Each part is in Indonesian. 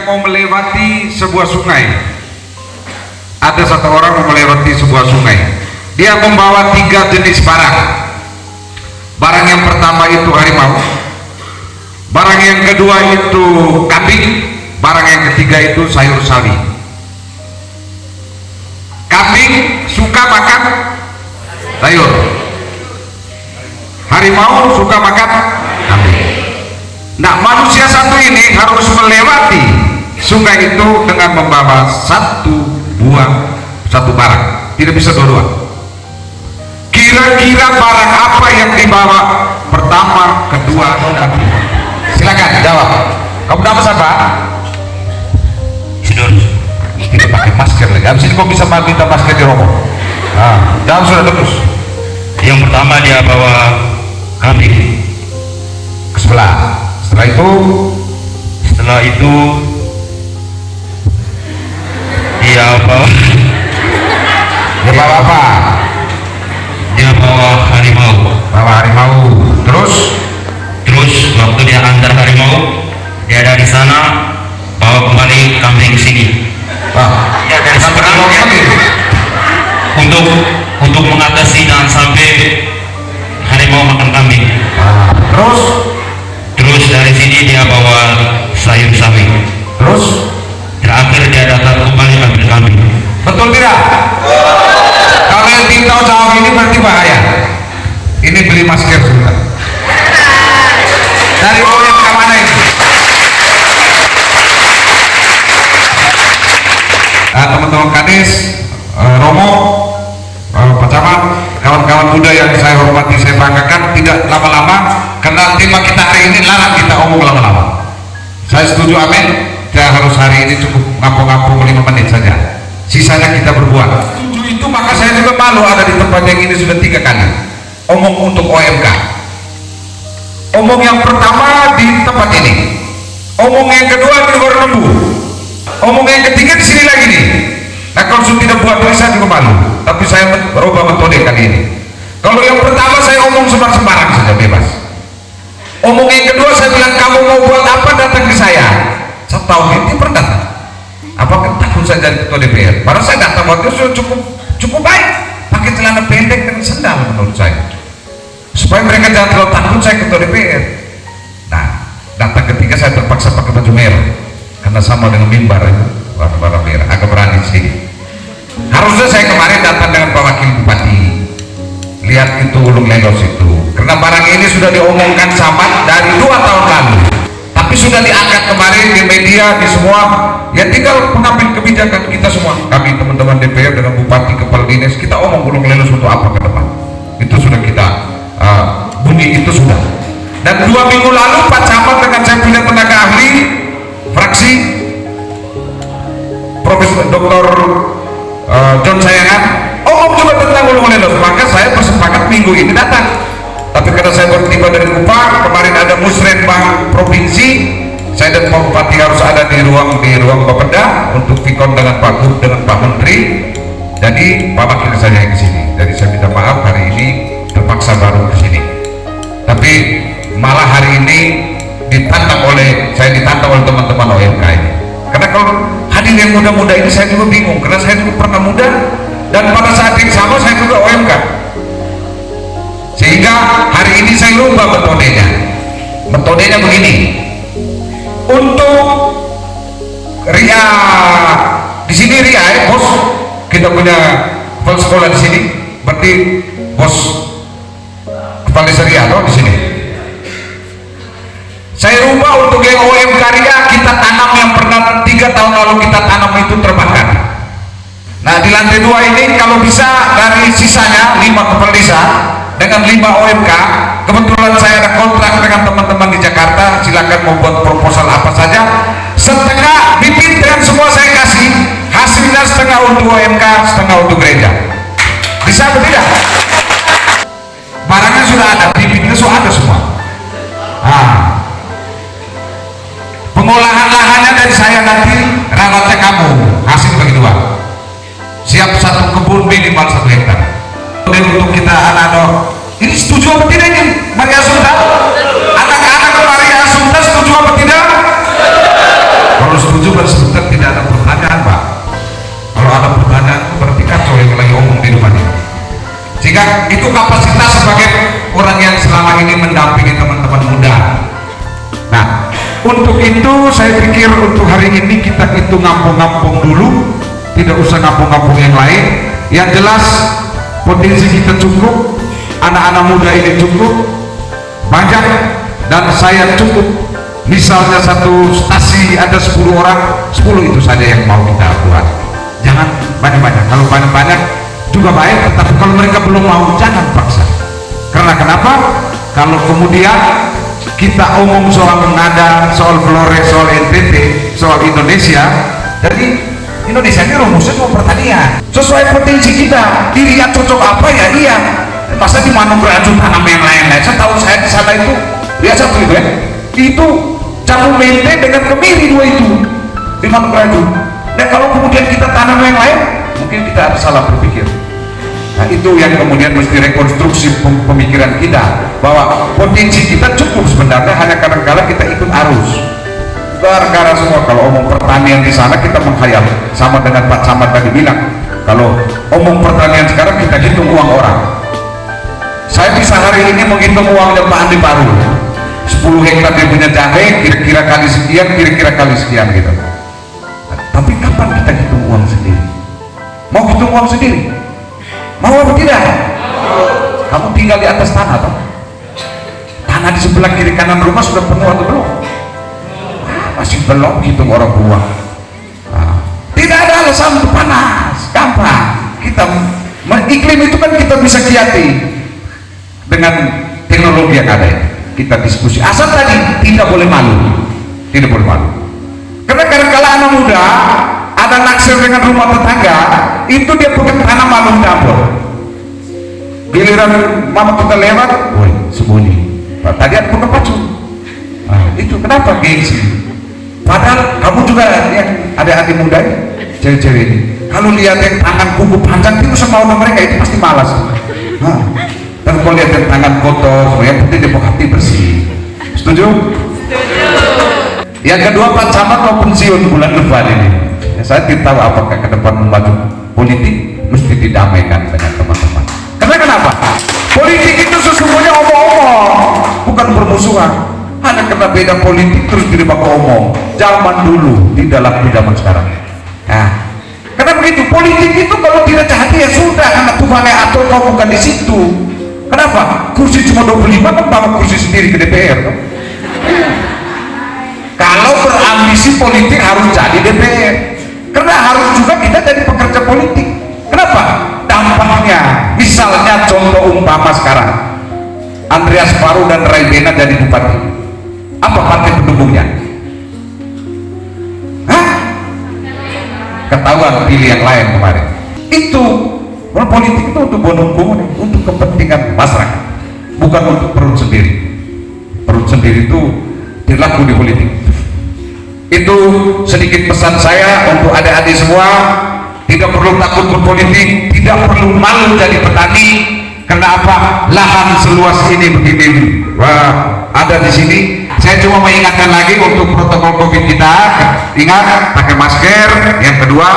yang mau melewati sebuah sungai. Ada satu orang mau melewati sebuah sungai. Dia membawa 3 jenis barang. Barang yang pertama itu harimau, barang yang kedua itu kambing, barang yang ketiga itu sayur sawi. Kambing suka makan sayur, harimau suka makan kambing. Nah, manusia satu ini harus melewati sungai itu dengan membawa satu barang, tidak bisa dua-dua. Kira-kira barang apa yang dibawa pertama, kedua, dan ketiga? Silakan jawab. Kamu nama siapa? Sidor. Tidak pakai masker lagi. Habis ini kau bisa minta masker di Romo. Nah, jawab sudah terus. Yang pertama dia bawa kambing. Ke sebelah. Setelah itu dia bawa apa? Dia bawa harimau. Bawa harimau. Terus Waktu dia antar harimau, dia dari sana bawa kembali kambing sini. Ya dari seberang ya, untuk mengatasi jangan sampai harimau makan kambing. Terus dari sini dia bawa sayur sawi. Terus terakhir dia datang kembali ambil kambing. betul tidak? Kalau yang tidak jawab ini berarti bahaya. Ini beli masker sudah. Dari OMK mana ini? Teman-teman Kades, Romo, Pak Camat, kawan-kawan muda yang saya hormati, saya banggakan, tidak lama-lama karena tema kita hari ini larang kita omong lama-lama. Saya setuju, amin. Kita harus hari ini cukup ngapo-ngapo 5 menit saja, sisanya kita berbuat. Setuju itu, maka saya juga malu ada di tempat yang ini sudah 3 kali omong untuk OMK. Omong yang pertama di tempat ini, omong yang kedua di luar lembu, omong yang ketiga di sini lagi nih. Nah, kalau sudah tidak buat diri saya juga malu, tapi saya merubah metode kali ini. Kalau yang pertama saya omong sembarang saja, bebas. Omong yang kedua saya bilang, kamu mau buat apa datang ke saya. Saya tahu ini pernah datang. Apakah takut saya jadi ketua DPR? Padahal saya datang waktu itu cukup baik, pakai celana pendek dan sendal menurut saya, supaya mereka jangan terlalu takut saya ketua DPR. Nah, datang ketiga saya terpaksa pakai baju merah karena sama dengan mimbar itu, warna merah, agak berani sih. Harusnya saya kemarin datang dengan Pak Wakil Bupati, lihat itu ulung lelos itu, karena barang ini sudah diomongkan sama dari 2 tahun lalu, tapi sudah diangkat kemarin di media, di semua. Ya tinggal pengambil kebijakan kita semua, kami teman-teman DPR dengan Bupati, Kepala Dinas, kita omong ulung lelos untuk apa ke depan. Itu sudah kita bunyi, itu sudah. Dan 2 minggu lalu Pak Camat dengan saya punya tenaga ahli fraksi Profesor Dr. John Sayangan omong juga tentang ulung lelos, maka saya bersepakat minggu ini datang. Tapi karena saya bertiba dari Kupang, kemarin ada musrenbang provinsi, saya dan Pak Bupati harus ada di ruang Bapeda untuk vikon dengan Pak Gub, dengan Pak Menteri. Jadi Pak Wakil saja yang ke sini. Jadi saya minta maaf hari ini terpaksa baru ke sini. Tapi malah hari ini ditantang oleh teman-teman OMK ini. Karena kalau hadir yang muda-muda ini saya juga bingung, karena saya juga pernah muda dan pada saat yang sama saya juga OMK. Sehingga hari ini saya rubah metodenya. Metodenya begini. Untuk Ria di sini Ria bos, kita punya kepala sekolah di sini, berarti bos kepala Ria di sini. Saya rubah untuk yang OMK Ria, kita tanam yang pernah 3 tahun lalu kita tanam itu terbakar. Nah, di lantai 2 ini kalau bisa dari sisanya 5 kepala desa dengan 5 OMK, kebetulan saya ada kontrak dengan teman-teman di Jakarta, silakan membuat proposal apa saja, setengah bibit dan semua saya kasih, hasilnya setengah untuk OMK, setengah untuk gereja. Bisa atau tidak? Barangnya sudah ada, bibitnya sudah ada semua. Nah, pengolahan lahannya dari saya, nanti rawatnya kamu, hasil bagi 2. Siap 1 kebun minimal 1 hektar. Untuk kita anak-anak ini setuju apa tidak ini Maria Assunta? Anak-anak Maria Assunta setuju apa tidak? Kalau setuju Untuk itu saya pikir untuk hari ini kita hitung ngampung-ngampung dulu, tidak usah ngampung-ngampung yang lain. Yang jelas potensi kita cukup, anak-anak muda ini cukup banyak, dan saya cukup. Misalnya satu stasi ada 10 orang, 10 itu saja yang mau kita buat. Jangan banyak-banyak. Kalau banyak-banyak juga baik, tetapi kalau mereka belum mau, jangan paksa. Karena kenapa? Kalau kemudian kita omong soal nada, soal Flores, soal NTT, soal Indonesia, jadi Indonesia ini rumusnya cuma pertanian sesuai potensi kita. Dilihat cocok apa ya, iya. Masa di mana beraju tanam yang lain-lain? Saya tahu, saya di sana itu biasa begitu ya. Itu jamu mente dengan kemiri, dua itu di mana beraju. Dan kalau kemudian kita tanam yang lain, mungkin kita salah berpikir. Nah, itu yang kemudian mesti rekonstruksi pemikiran kita, bahwa potensi kita cukup sebenarnya, hanya kadang-kadang kita ikut arus. Gara-gara semua kalau omong pertanian di sana kita menghayal, sama dengan Pak Camat tadi bilang, kalau omong pertanian sekarang kita hitung uang orang. Saya bisa hari ini menghitung uangnya Pak Andi Baru, 10 hektar dia punya jahe, kira-kira kali sekian gitu. Tapi kapan kita hitung uang sendiri? Mau hitung uang sendiri? Mau apa tidak? Kamu tinggal di atas tanah toh? Tanah di sebelah kiri kanan rumah sudah penuh atau belum? Masih belum, hitung orang tua. Tidak ada alasan untuk panas, gampang. Kita iklim itu kan kita bisa kiati dengan teknologi yang ada. Kita diskusi. Asal tadi tidak boleh malu, tidak boleh malu. Karena kadang-kala anak muda ada naksir dengan rumah tetangga, itu dia pegang tanah malu dapur. Giliran mama kita lewat, woi sembunyi. Tadi aku pegang pacu. Itu kenapa gengsi? Padahal kamu juga yang ada adik muda ini, cewek-cewek ini, kalau lihat yang tangan kuku panjang itu sama orang mereka itu pasti malas. Dan kalau lihat yang tangan kotor, yang penting dia hati bersih. Setuju? Yang kedua, Pak Camat mau pensiun bulan depan ini. Saya tidak tahu apakah ke depan membantu politik mesti didamaikan dengan teman-teman. Karena kenapa? Politik itu sesungguhnya omong-omong, bukan bermusuhan. Hanya karena beda politik terus dibawa omong. Zaman dulu tidak laku zaman sekarang. Nah, karena begitu politik itu kalau tidak jahat ya sudah, anak Tuhannya atur, kau bukan di situ. Kenapa? Kursi cuma 25 kan bawa kursi sendiri ke DPR kan? Kalau berambisi politik harus jadi DPR, karena harus juga kita jadi pekerja politik. Kenapa? Dampaknya, misalnya contoh umpama sekarang Andreas Paru dan Rai Bena jadi bupati, apa partai pendukungnya? Hah? Ketahuan pilih yang lain kemarin. Itu politik itu untuk bonong-bonong, untuk kepentingan masyarakat, bukan untuk perut sendiri. Perut sendiri itu berlaku di politik. Itu sedikit pesan saya untuk adik-adik semua, tidak perlu takut berpolitik, tidak perlu malu jadi petani. Karena apa? Lahan seluas ini begini, wah, ada di sini. Saya cuma mengingatkan lagi untuk protokol COVID kita, ingat pakai masker. Yang kedua,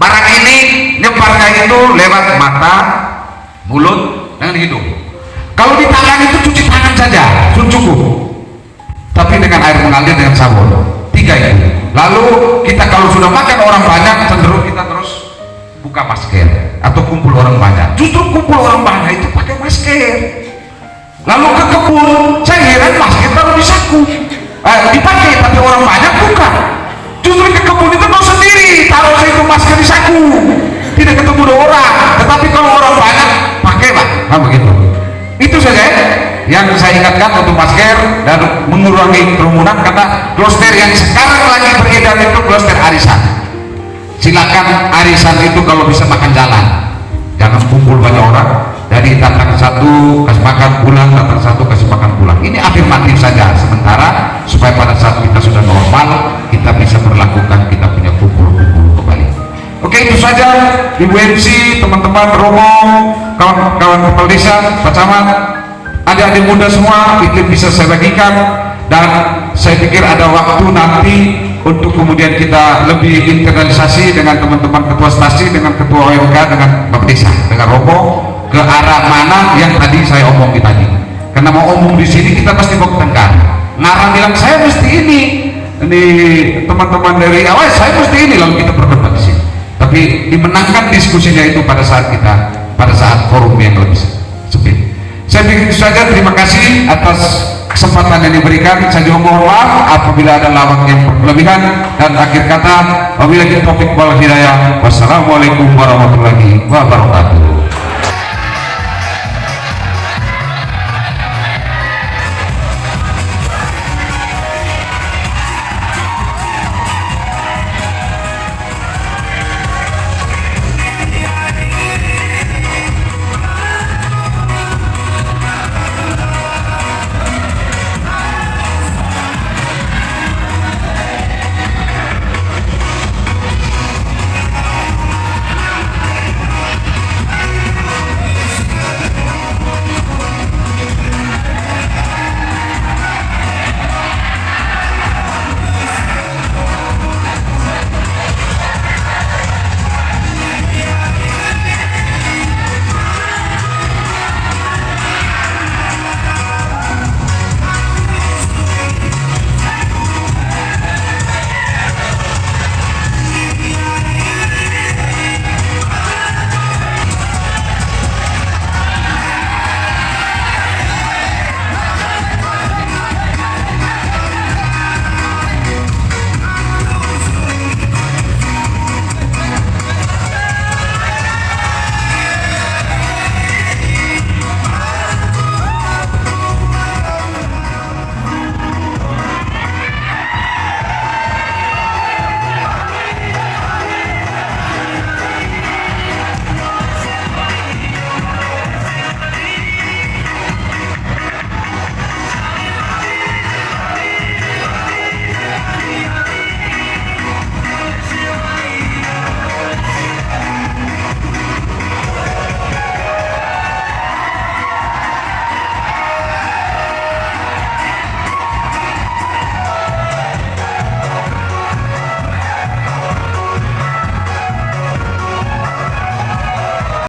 barang ini nyebarnya itu lewat mata, mulut, dan hidung. Kalau di tangan itu cuci tangan saja, sudah cukup. Tapi dengan air mengalir dengan sabun. 3 itu. Lalu kita kalau sudah makan orang banyak, cenderung kita terus buka masker atau kumpul orang banyak. Justru kumpul orang banyak itu pakai masker. Lalu ke kebun, saya heran masker taruh di saku, dipakai, tapi orang banyak buka. Justru ke kebun itu mau sendiri taruh itu masker di saku, tidak ketemu orang. Tetapi kalau orang banyak pakailah, nah begitu. Itu saja yang saya ingatkan untuk masker dan mengurangi kerumunan, karena kloster yang sekarang lagi beredar itu kloster arisan. Silakan arisan itu kalau bisa makan jalan, jangan kumpul banyak orang. Dari datang satu kasih makan pulang, datang satu kasih makan pulang. Ini afirmatif saja sementara, supaya pada saat kita sudah normal kita bisa berlakukan, kita punya kumpul-kumpul kembali. Oke, itu saja Ibu MC, teman-teman Romo, kawan-kawan kepala desa, Pak Camat, adik-adik muda semua, itu bisa saya bagikan. Dan saya pikir ada waktu nanti untuk kemudian kita lebih internalisasi dengan teman-teman ketua stasi, dengan ketua OMK, dengan Bapak Desa, dengan Romo, ke arah mana yang tadi saya omong tadi. Karena mau omong di sini kita pasti mau tengkar. ngarang bilang saya mesti ini teman-teman dari awal saya mesti ini, lalu kita berdebat di sini. Tapi dimenangkan diskusinya itu pada saat forum yang lebih sempit. Saya pikir itu saja. Terima kasih atas kesempatan yang diberikan. Saya juga mohon maaf apabila ada lawak yang berlebihan, dan akhir kata wabillahi taufiq wal hidayah. Wassalamualaikum warahmatullahi wabarakatuh.